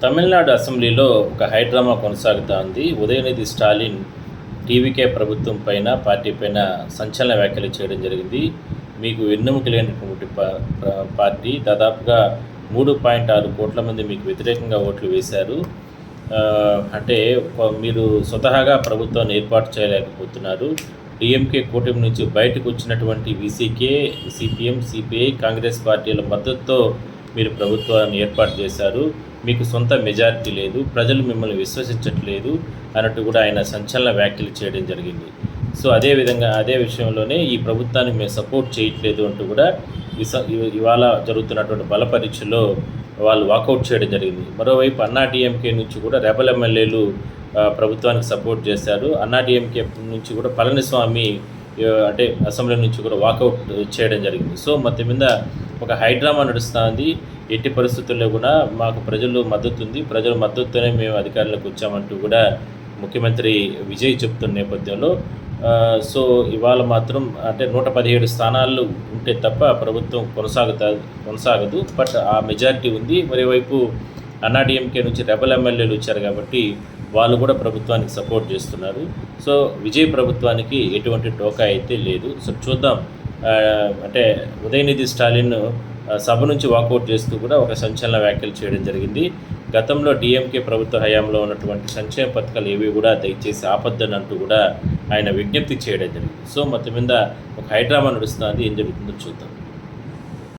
తమిళనాడు అసెంబ్లీలో ఒక హైడ్రామా కొనసాగుతోంది. ఉదయనిధి స్టాలిన్ టీవీకే ప్రభుత్వం పైన, పార్టీ పైన సంచలన వ్యాఖ్యలు చేయడం జరిగింది. మీకు వెన్నెముక లేనటువంటి పార్టీ దాదాపుగా 3.6 కోట్ల మంది మీకు వ్యతిరేకంగా ఓట్లు వేశారు. అంటే మీరు స్వతహాగా ప్రభుత్వాన్ని ఏర్పాటు చేయలేకపోతున్నారు. డిఎంకే కూటమి నుంచి బయటకు వచ్చినటువంటి వీసీకే, సిపిఎం, సిపిఐ, కాంగ్రెస్ పార్టీల మద్దతుతో మీరు ప్రభుత్వాన్ని ఏర్పాటు చేశారు. మీకు సొంత మెజారిటీ లేదు, ప్రజలు మిమ్మల్ని విశ్వసించట్లేదు అన్నట్టు కూడా ఆయన సంచలన వ్యాఖ్యలు చేయడం జరిగింది. సో అదేవిధంగా అదే విషయంలోనే ఈ ప్రభుత్వాన్ని మేము సపోర్ట్ చేయట్లేదు అంటూ కూడా ఇవాళ జరుగుతున్నటువంటి బల పరీక్షలో వాళ్ళు వాకౌట్ చేయడం జరిగింది. మరోవైపు అన్నా డిఎంకే నుంచి కూడా రెబల్ ఎమ్మెల్యేలు ప్రభుత్వానికి సపోర్ట్ చేశారు. అన్నా డిఎంకే నుంచి కూడా పళనిస్వామి అంటే అసెంబ్లీ నుంచి కూడా వాకౌట్ చేయడం జరిగింది. సో మొత్తం మీద ఒక హైడ్రామా నడుస్తుంది. ఎట్టి పరిస్థితుల్లో కూడా మాకు ప్రజలు మద్దతు ఉంది, ప్రజల మద్దతుతోనే మేము అధికారంలోకి వచ్చామంటూ కూడా ముఖ్యమంత్రి విజయ్ చెప్తున్న నేపథ్యంలో సో ఇవాళ మాత్రం అంటే 117 స్థానాలు ఉంటే తప్ప ప్రభుత్వం కొనసాగదు. బట్ ఆ మెజారిటీ ఉంది. మరోవైపు అన్నాడీఎంకే నుంచి రెబల్ ఎమ్మెల్యేలు వచ్చారు కాబట్టి వాళ్ళు కూడా ప్రభుత్వానికి సపోర్ట్ చేస్తున్నారు. సో విజయ్ ప్రభుత్వానికి ఎటువంటి టోకా అయితే లేదు. సో చూద్దాం. అంటే ఉదయనిధి స్టాలిన్ సభ నుంచి వాకౌట్ చేస్తూ కూడా ఒక సంచలన వ్యాఖ్యలు చేయడం జరిగింది. గతంలో డిఎంకే ప్రభుత్వ హయాంలో ఉన్నటువంటి సంక్షేమ పథకాలు ఏవి కూడా దయచేసి ఆపద్దని అంటూ కూడా ఆయన విజ్ఞప్తి చేయడం జరిగింది. సో మొత్తం మీద ఒక హైడ్రామా నడుస్తుంది. ఏం జరుగుతుందో చూద్దాం.